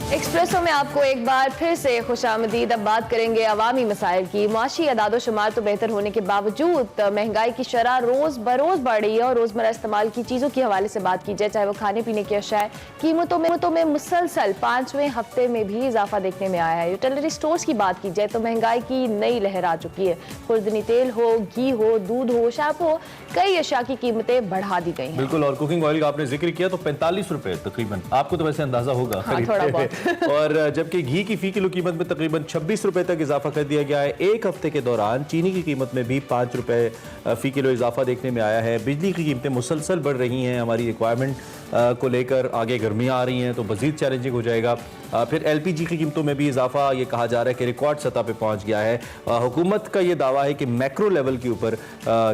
Espresso में आपको एक बार फिर से खुशामदीद। अब बात करेंगे अवामी मसाइल की। माशी अदादोशुमार तो बेहतर होने के बावजूद महंगाई की शरह रोज बरोज बढ़ रही है और रोजमर्रा इस्तेमाल की चीज़ों के हवाले से बात की जाए, चाहे वो खाने पीने की अशाएं, कीमतों में मुसलसल 5वें हफ्ते में भी इजाफा देखने में आया है। यूटिलिटी स्टोर्स की बात की जाए तो महंगाई की नई लहर आ चुकी है। खुर्दनी तेल हो, घी हो, दूध हो, शैम्पू हो, कई अशा की कीमतें बढ़ा दी गई हैं। बिल्कुल, और कुकिंग ऑयल का आपने जिक्र किया तो 45 रुपए तकरीबन, आपको तो वैसे अंदाजा होगा। हाँ, थोड़ा बहुत। और जबकि घी की फी किलो कीमत में तकरीबन 26 रुपए तक इजाफा कर दिया गया है। एक हफ्ते के दौरान चीनी की कीमत में भी 5 रुपए फी किलो इजाफा देखने में आया है। बिजली की कीमतें मुसलसल बढ़ रही हैं। हमारी रिक्वायरमेंट को लेकर आगे गर्मियाँ आ रही हैं तो मजीद चैलेंजिंग हो जाएगा। फिर LPG की कीमतों में भी इजाफा, ये कहा जा रहा है कि रिकॉर्ड सतह पे पहुंच गया है। हुकूमत का ये दावा है कि मैक्रो लेवल के ऊपर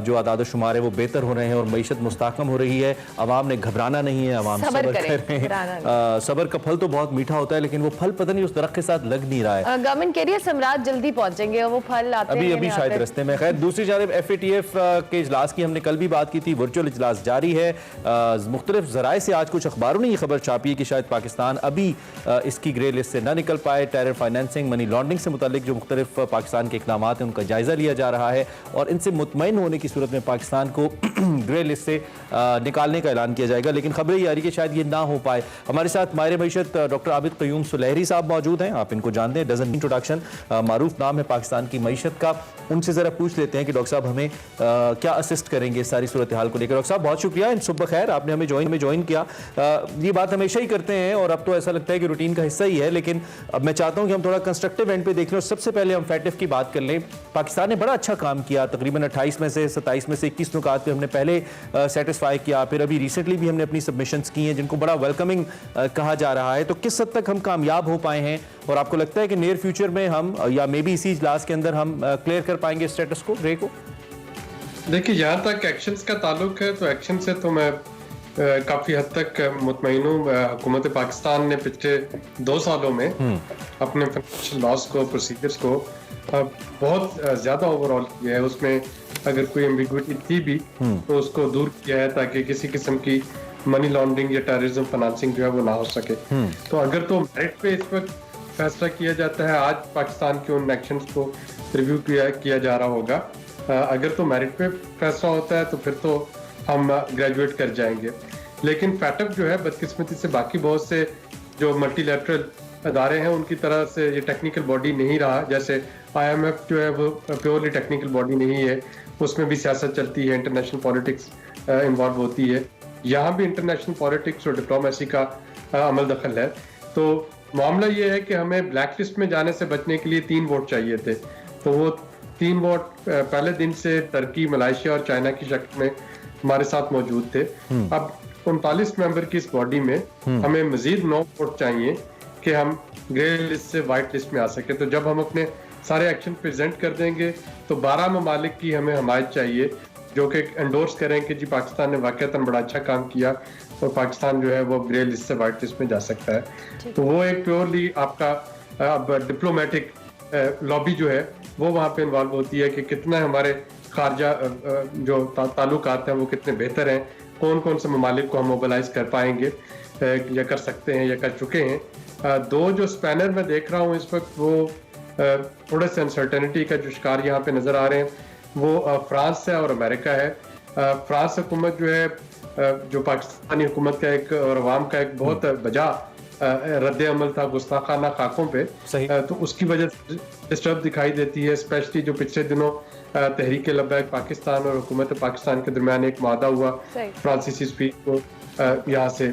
जो आदाद शुमार है वो बेहतर हो रहे हैं और मईशत मुस्तहकम हो रही है। अवाम ने घबराना नहीं है, अवाम सब्र करें। सब्र का फल तो बहुत मीठा होता है, लेकिन वो फल पता नहीं उस दरख्त के साथ लग नहीं रहा है। गवर्नमेंट कह रही है सम्राट जल्दी पहुंचेंगे और वो फल आते हैं अभी शायद रस्ते में। खैर, दूसरी जानिब FATF के इजलास की हमने कल भी बात की थी। वर्चुअल इजलास जारी है। मुख्तलिफ जराए से आज कुछ अखबारों ने ये खबर छापी है कि शायद पाकिस्तान अभी इसकी ग्रे लिस्ट से ना निकल पाए। टेरर फाइनेंसिंग, मनी लॉन्ड्रिंग से मुतालिक जो मुख्तलिफ पाकिस्तान के इकदाम हैं उनका जायजा लिया जा रहा है और इनसे मुतमईन होने की सूरत में पाकिस्तान को ग्रे लिस्ट से निकालने का ऐलान किया जाएगा। लेकिन खबरें ये आ रही कि शायद ये ना हो पाए। हमारे साथ माहिर मईशत डॉक्टर आबिद क़य्यूम सुलहरी साहब मौजूद हैं। आप इनको जानते हैं, डजन इंट्रोडक्शन मारूफ नाम है पाकिस्तान की मईशत का। उनसे ज़रा पूछ लेते हैं कि डॉक्टर साहब हमें क्या असिस्ट करेंगे इस सारी सूरत हाल को लेकर। डॉक्टर साहब बहुत शुक्रिया, सुबह खैर, आपने हमें ज्वाइन किया। ये बात हमेशा ही करते हैं और अब तो ऐसा लगता है कि रूटीन का हिस्सा ही है, लेकिन अब मैं चाहता हूं कि हम थोड़ा कंस्ट्रक्टिव एंड पे देख लें। और सबसे पहले हम FATF की बात कर लें। पाकिस्तान ने बड़ा अच्छा काम किया, तकरीबन 28 में से 27 में से 21 नुकात पे हमने पहले सेटिस्फाई किया। फिर अभी रिसेंटली भी हमने अपनी सबमिशंस की हैं जिनको बड़ा वेलकमिंग कहा जा रहा है। तो किस हद तक हम कामयाब हो पाए हैं और आपको लगता है कि नियर फ्यूचर में हम या मे बी इसी इजलास के अंदर हम क्लियर कर पाएंगे स्टेटस को, रे को? देखिए, जहाँ तक एक्शंस का ताल्लुक है तो एक्शन से तो मैं काफ़ी हद तक मुतमईन हूँ। हुकूमत पाकिस्तान ने पिछले 2 सालों में अपने फाइनेंशियल लॉस को, प्रोसीजर्स को बहुत ज़्यादा ओवरऑल किया है। उसमें अगर कोई एम्बिग्विटी थी भी तो उसको दूर किया है ताकि किसी किस्म की मनी लॉन्ड्रिंग या टेररिज्म फाइनेंसिंग जो है वो ना हो सके। तो अगर तो मेरिट पे इस वक्त फैसला किया जाता है, आज पाकिस्तान के उन एक्शंस को रिव्यू किया जा रहा होगा। अगर तो मेरिट पे फैसला होता है तो फिर तो हम ग्रेजुएट कर जाएंगे। लेकिन FATF जो है बदकिस्मती से बाकी बहुत से जो मल्टीलैटरल अदारे हैं उनकी तरह से ये टेक्निकल बॉडी नहीं रहा। जैसे IMF जो है वो प्योरली टेक्निकल बॉडी नहीं है, उसमें भी सियासत चलती है, इंटरनेशनल पॉलिटिक्स इन्वॉल्व होती है। यहाँ भी इंटरनेशनल पॉलिटिक्स और डिप्लोमेसी का अमल दखल है। तो मामला ये है कि हमें ब्लैक लिस्ट में जाने से बचने के लिए 3 वोट चाहिए थे। तो वो 3 वोट पहले दिन से तुर्की, मलेशिया और चाइना की शक्ल में हमारे साथ मौजूद थे। अब 39 मेंबर की इस बॉडी में हमें मजीद 9 वोट चाहिए कि हम ग्रे लिस्ट से व्हाइट लिस्ट में आ सके। तो जब हम अपने सारे एक्शन प्रेजेंट कर देंगे तो 12 ममालिक की हमें हमायत चाहिए जो कि एंडोर्स करें कि जी पाकिस्तान ने वाकईतन बड़ा अच्छा काम किया और पाकिस्तान जो है वो ग्रे लिस्ट से व्हाइट लिस्ट में जा सकता है। तो वो एक प्योरली आपका अब डिप्लोमेटिक लॉबी जो है वो वहाँ पे इन्वॉल्व होती है कि कितना हमारे खारजा जो ताल्लुकात हैं वो कितने बेहतर हैं, कौन कौन से ममालिक को हम मोबिलाइज कर पाएंगे या कर सकते हैं या कर चुके हैं। 2 जो स्पैनर मैं देख रहा हूँ इस वक्त वो थोड़े से अनसर्टेनिटी का जो शिकार यहाँ पे नज़र आ रहे हैं वो फ्रांस है और अमेरिका है। फ्रांस हुकूमत जो है जो पाकिस्तानी हुकूमत का एक और अवाम का एक बहुत बजा रद्द अमल था गुस्ताखाना खाकों पे, तो उसकी वजह से डिस्टर्ब दिखाई देती है। स्पेशली जो पिछले दिनों तहरीक लब्बैक पाकिस्तान और हुकूमत पाकिस्तान के दरमियान एक मादा हुआ फ्रांसीसी स्पीच को यहाँ से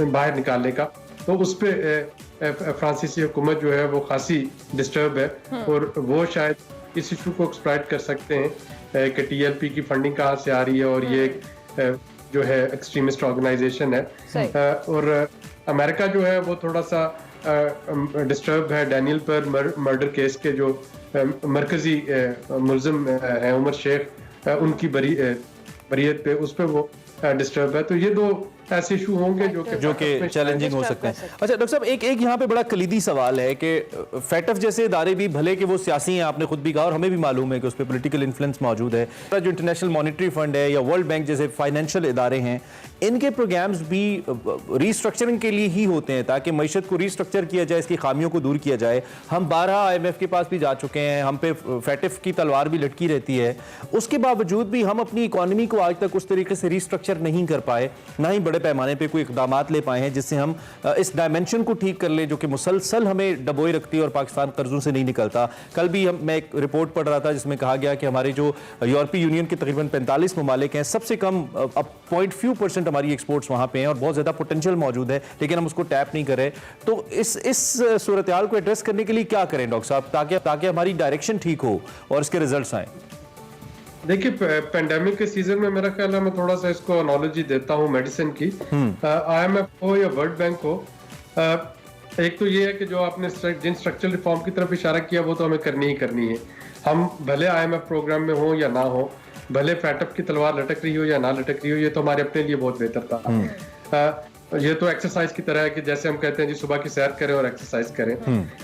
बाहर निकालने का, तो उस पर फ्रांसीसी हुकूमत जो है वो खासी डिस्टर्ब है और वो शायद इस इशू को एक्सप्लॉइट कर सकते हैं कि TLP की फंडिंग कहाँ से आ रही है और ये जो है एक्सट्रीमिस्ट ऑर्गेनाइजेशन है। और अमेरिका जो है वो थोड़ा सा डिस्टर्ब है डैनियल पर मर्डर केस के जो मरकजी मुलजिम है उमर शेख, उनकी बरीयत पे उस पर वो डिस्टर्ब है। तो ये 2 ऐसे इशू होंगे जो कि चैलेंजिंग हो सकते हैं। अच्छा डॉक्टर साहब, एक यहाँ पे बड़ा कलीदी सवाल है कि FATF जैसे इदारे भी भले कि वो सियासी हैं, आपने खुद भी कहा और हमें भी मालूम है कि उस पर पॉलिटिकल इन्फ्लुएंस मौजूद है। जो इंटरनेशनल मॉनिटरी फंड है या वर्ल्ड बैंक जैसे फाइनेंशियल इदारे हैं, इनके प्रोग्राम्स भी रीस्ट्रक्चरिंग के लिए ही होते हैं ताकि मईशत को रीस्ट्रक्चर किया जाए, इसकी खामियों को दूर किया जाए। हम 12 IMF के पास भी जा चुके हैं, हम पे फैटिफ की तलवार भी लटकी रहती है, उसके बावजूद भी हम अपनी इकॉनमी को आज तक उस तरीके से रीस्ट्रक्चर नहीं कर पाए, ना ही बड़े पैमाने पे कोई इकदाम ले पाए हैं जिससे हम इस डायमेंशन को ठीक कर ले जो कि मुसलसल हमें डबोए रखती है और पाकिस्तान कर्जों से नहीं निकलता। कल भी मैं एक रिपोर्ट पढ़ रहा था जिसमें कहा गया कि हमारे जो यूरोपीय यूनियन के तकरीबन 45 ममालिक हैं, सबसे कम अब 0.few% हमारी एक्सपोर्ट्स वहां पे हैं और बहुत ज्यादा पोटेंशियल मौजूद है, लेकिन हम उसको टैप नहीं कर रहे। तो इस सूरत हाल को एड्रेस करने के लिए क्या करें डॉक्टर साहब ताकि हमारी डायरेक्शन ठीक हो और इसके रिजल्ट्स आए? देखिए, पेंडेमिक के सीजन में मेरा ख्याल है मैं थोड़ा सा इसको एनालॉजी देता हूँ मेडिसिन की। IMF हो या वर्ल्ड बैंक हो, एक तो ये है कि जो आपने जिन स्ट्रक्चरल रिफॉर्म की तरफ इशारा किया वो तो हमें करनी ही करनी है। हम भले IMF प्रोग्राम में हो या ना हो, भले फैटअप की तलवार लटक रही हो या ना लटक रही हो, ये तो हमारे अपने लिए बहुत बेहतर था। ये तो एक्सरसाइज की तरह है कि जैसे हम कहते हैं जी सुबह की सैर करें और एक्सरसाइज करें।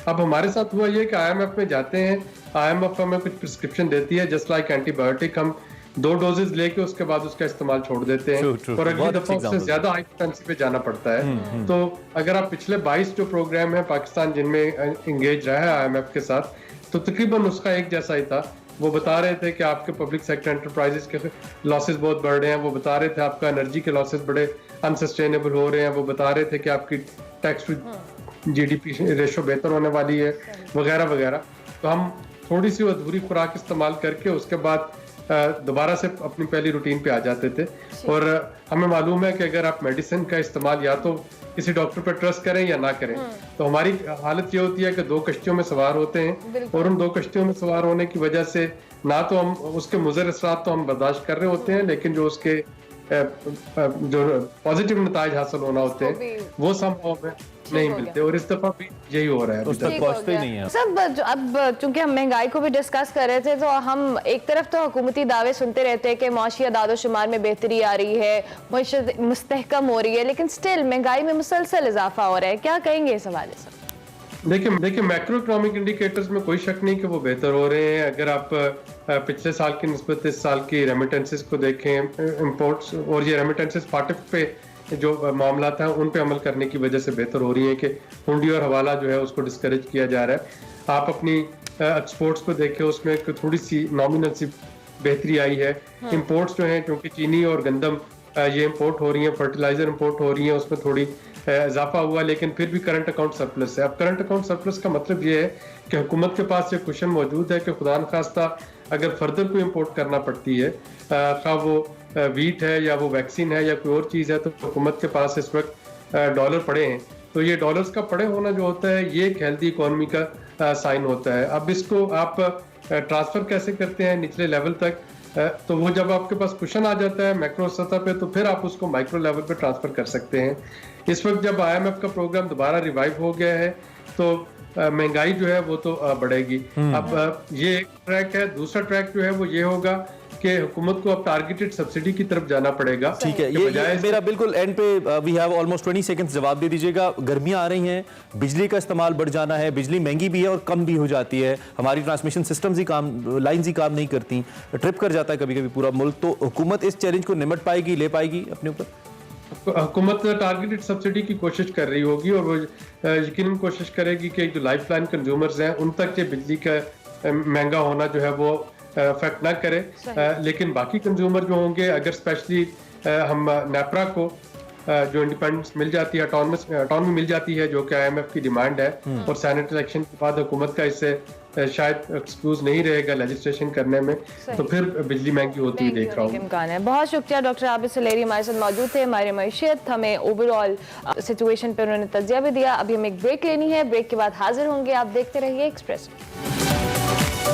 अब हमारे साथ हुआ ये कि IMF में जाते हैं, IMF हमें कुछ प्रिस्क्रिप्शन देती है जस्ट लाइक एंटीबायोटिक, हम 2 डोजेज लेके उसके बाद उसका इस्तेमाल छोड़ देते हैं और अगली दफा उससे ज्यादा हाई पोटेंसी पे जाना पड़ता है। तो अगर आप पिछले 22 जो प्रोग्राम है पाकिस्तान जिनमें एंगेज रहा है IMF के साथ, तो तकरीबन उसका एक जैसा ही था। वो बता रहे थे कि आपके पब्लिक सेक्टर एंटरप्राइजेस के लॉसेस बहुत बढ़ रहे हैं, वो बता रहे थे आपका एनर्जी के लॉसेस बड़े अनसस्टेनेबल हो रहे हैं, वो बता रहे थे कि आपकी टैक्स टू GDP रेशो बेहतर होने वाली है, वगैरह वगैरह। तो हम थोड़ी सी अधूरी खुराक इस्तेमाल करके उसके बाद दोबारा से अपनी पहली रूटीन पे आ जाते थे। और हमें मालूम है कि अगर आप मेडिसिन का इस्तेमाल या तो किसी डॉक्टर पर ट्रस्ट करें या ना करें, तो हमारी हालत ये होती है कि 2 कश्तियों में सवार होते हैं और उन 2 कश्तियों में सवार होने की वजह से ना तो हम उसके मुज़र असरात तो हम बर्दाश्त कर रहे होते हैं, लेकिन जो उसके जो पॉजिटिव नताइज हासिल होना होते हैं वो संभव में नहीं मिलते, और इस दफा भी यही हो रहा है। उस तक पहुंचते ही नहीं है सब। अब चूंकि हम महंगाई को भी डिस्कस कर रहे थे, तो हम एक तरफ तो हुकूमती दावे सुनते रहते हैं कि माशी अदाद-ओ-शुमार में बेहतरी आ रही है, मईशत मुस्तहकम हो रही है, लेकिन स्टिल महंगाई में मुसलसल इजाफा हो रहा है। क्या कहेंगे इस हवाले से? देखिए मैक्रो इकोनॉमिक इंडिकेटर्स में कोई शक नहीं कि वो बेहतर हो रहे हैं। अगर आप पिछले साल की निस्बत इस साल की रेमिटेंसेस को देखें, इंपोर्ट्स और ये रेमिटेंसेस फाटिफ पे जो मामला था उन पे अमल करने की वजह से बेहतर हो रही है कि हुंडी और हवाला जो है उसको डिस्करेज किया जा रहा है। आप अपनी एक्सपोर्ट्स को देखें, उसमें थोड़ी सी नॉमिनल सी बेहतरी आई है। इंपोर्ट्स जो हैं, क्योंकि चीनी और गंदम ये इंपोर्ट हो रही हैं, फर्टिलाइजर इंपोर्ट हो रही हैं, उसमें थोड़ी इजाफा हुआ, लेकिन फिर भी करंट अकाउंट सरप्लस है। अब करंट अकाउंट सरप्लस का मतलब ये है कि हुकूमत के पास ये कुशन मौजूद है कि खुदा न खास्ता अगर फर्दर कोई इंपोर्ट करना पड़ती है, खा वो वीट है या वो वैक्सीन है या कोई और चीज़ है, तो हुकूमत के पास इस वक्त डॉलर पड़े हैं। तो ये डॉलर्स का पड़े होना जो होता है ये एक हेल्दी इकोनॉमी का साइन होता है। अब इसको आप ट्रांसफर कैसे करते हैं निचले लेवल तक, तो वो जब आपके पास कुशन आ जाता है मैक्रो सतह पे, तो फिर आप उसको माइक्रो लेवल पे ट्रांसफर कर सकते हैं। इस वक्त जब IMF का प्रोग्राम दोबारा रिवाइव हो गया है तो महंगाई जो है वो तो बढ़ेगी। अब ये एक ट्रैक है। दूसरा ट्रैक जो है वो ये होगा कि हुकूमत को अब टारगेटेड सब्सिडी की तरफ जाना पड़ेगा। ठीक है, ये मेरा बिल्कुल एंड पे वी हैव ऑलमोस्ट 20 सेकंड्स, जवाब दे दीजिएगा। गर्मियां आ रही हैं, बिजली का इस्तेमाल बढ़ जाना है, बिजली महंगी भी है और कम भी हो जाती है, हमारी ट्रांसमिशन सिस्टम्स ही लाइन्स ही काम नहीं करती, ट्रिप कर जाता है कभी कभी पूरा मुल्क। तो हुकूमत इस चैलेंज को निमट पाएगी, ले पाएगी अपने ऊपर? हुकूमत टारगेटेड सब्सिडी की कोशिश कर रही होगी और वो यकीनन कोशिश करेगी कि जो लाइफलाइन कंज्यूमर्स हैं उन तक ये बिजली का महंगा होना जो है वो अफेक्ट ना करे। लेकिन बाकी कंज्यूमर जो होंगे, अगर स्पेशली हम नेपरा को जो इंडिपेंडेंस मिल जाती है, ऑटोनॉमी मिल जाती है जो कि IMF की डिमांड है, और सेनेट इलेक्शन के बाद हुकूमत का इससे शायद एक्सक्यूज नहीं रहेगा लेजिस्लेशन करने में, तो फिर बिजली महंगी होती हुई देख रहा हूँ। इम्कान है। बहुत शुक्रिया डॉक्टर आबिद सुलेरी हमारे साथ मौजूद थे। हमारे मईशत हमें ओवरऑल सिचुएशन पर उन्होंने तजिया भी दिया। अभी हमें एक ब्रेक लेनी है, ब्रेक के बाद हाजिर होंगे। आप देखते रहिए एक्सप्रेस।